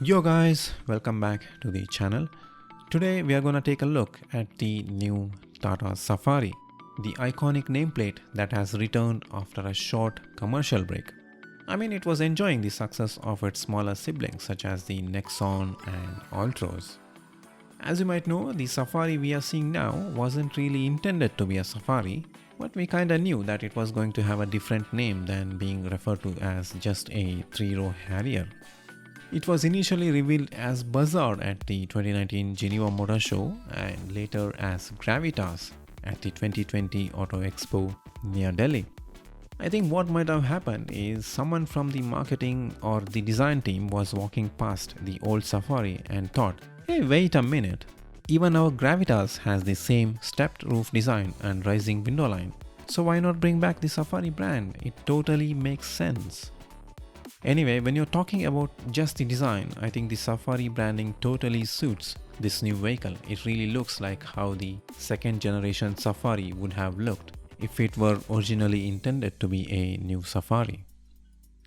Yo guys, welcome back to the channel. Today we are going to take a look at the new Tata Safari, the iconic nameplate that has returned after a short commercial break. I mean, it was enjoying the success of its smaller siblings such as the Nexon and Altros. As you might know, the Safari we are seeing now wasn't really intended to be a Safari, but we kinda knew that it was going to have a different name than being referred to as just a 3-row Harrier. It was initially revealed as Buzzard at the 2019 Geneva Motor Show and later as Gravitas at the 2020 Auto Expo near Delhi. I think what might have happened is someone from the marketing or the design team was walking past the old Safari and thought, hey, wait a minute, even our Gravitas has the same stepped roof design and rising window line, so why not bring back the Safari brand? It totally makes sense. Anyway, when you're talking about just the design, I think the Safari branding totally suits this new vehicle. It really looks like how the second generation Safari would have looked if it were originally intended to be a new Safari.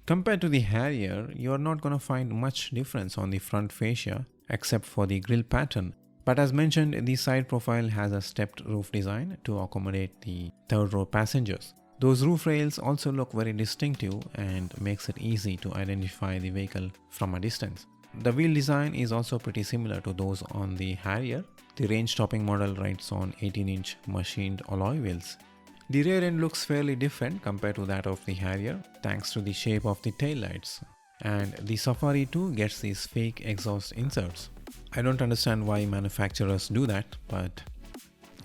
Compared to the Harrier, you're not gonna find much difference on the front fascia except for the grille pattern. But as mentioned, the side profile has a stepped roof design to accommodate the third row passengers. Those roof rails also look very distinctive and makes it easy to identify the vehicle from a distance. The wheel design is also pretty similar to those on the Harrier. The range-topping model rides on 18-inch machined alloy wheels. The rear end looks fairly different compared to that of the Harrier thanks to the shape of the taillights. And the Safari too gets these fake exhaust inserts. I don't understand why manufacturers do that, but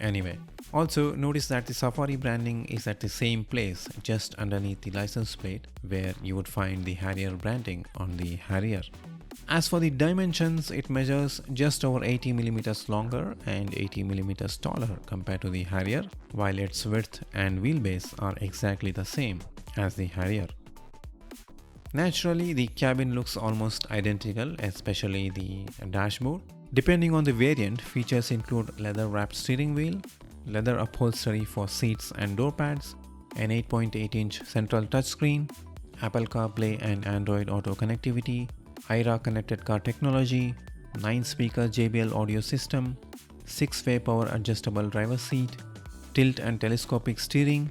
anyway. Also, notice that the Safari branding is at the same place just underneath the license plate where you would find the Harrier branding on the Harrier. As for the dimensions, it measures just over 80mm longer and 80mm taller compared to the Harrier, while its width and wheelbase are exactly the same as the Harrier. Naturally, the cabin looks almost identical, especially the dashboard. Depending on the variant, features include leather-wrapped steering wheel, leather upholstery for seats and door pads, an 8.8-inch central touchscreen, Apple CarPlay and Android Auto connectivity, IRA connected car technology, 9-speaker JBL audio system, 6-way power adjustable driver seat, tilt and telescopic steering,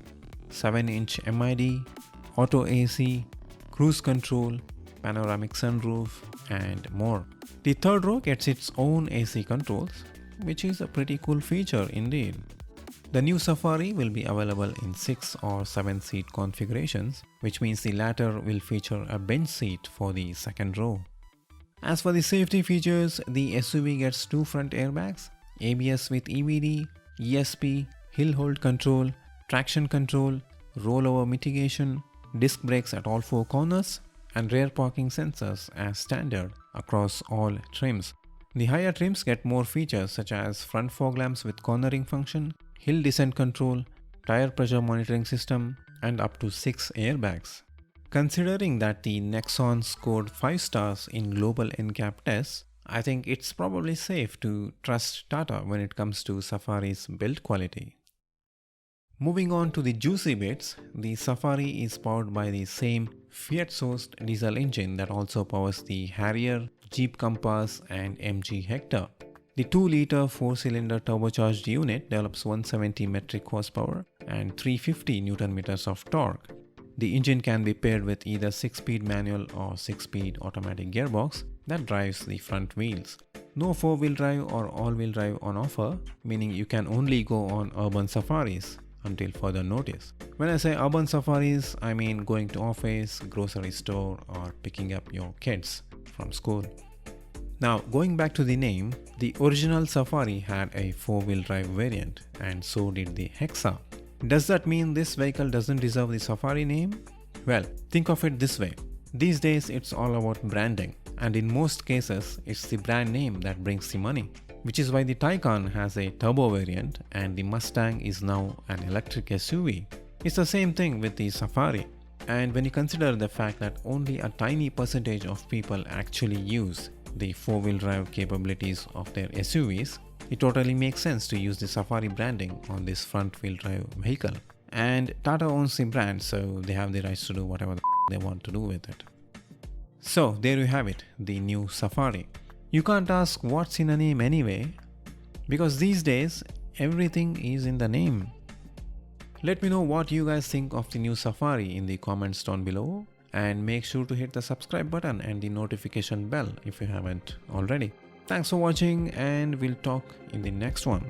7-inch MID, auto AC, cruise control, panoramic sunroof, and more. The third row gets its own AC controls, which is a pretty cool feature indeed. The new Safari will be available in 6 or 7-seat configurations, which means the latter will feature a bench seat for the second row. As for the safety features, the SUV gets 2 front airbags, ABS with EBD, ESP, hill hold control, traction control, rollover mitigation, disc brakes at all 4 corners, and rear parking sensors as standard across all trims. The higher trims get more features such as front fog lamps with cornering function, hill descent control, tire pressure monitoring system, and up to 6 airbags. Considering that the Nexon scored 5 stars in global NCAP tests, I think it's probably safe to trust Tata when it comes to Safari's build quality. Moving on to the juicy bits, the Safari is powered by the same Fiat-sourced diesel engine that also powers the Harrier, Jeep Compass, and MG Hector. The 2-liter 4-cylinder turbocharged unit develops 170 metric horsepower and 350 Nm of torque. The engine can be paired with either 6-speed manual or 6-speed automatic gearbox that drives the front wheels. No 4-wheel drive or all-wheel drive on offer, meaning you can only go on urban safaris until further notice. When I say urban safaris, I mean going to office, grocery store, or picking up your kids from school. Now, going back to the name, the original Safari had a 4-wheel drive variant, and so did the Hexa. Does that mean this vehicle doesn't deserve the Safari name? Well, think of it this way. These days, it's all about branding, and in most cases, it's the brand name that brings the money. Which is why the Taycan has a turbo variant and the Mustang is now an electric SUV. It's the same thing with the Safari. And when you consider the fact that only a tiny percentage of people actually use the 4-wheel drive capabilities of their SUVs, it totally makes sense to use the Safari branding on this front-wheel drive vehicle. And Tata owns the brand, so they have the rights to do whatever they want to do with it. So there you have it, the new Safari. You can't ask what's in a name anyway, because these days everything is in the name. Let me know what you guys think of the new Safari in the comments down below, and make sure to hit the subscribe button and the notification bell if you haven't already. Thanks for watching, and we'll talk in the next one.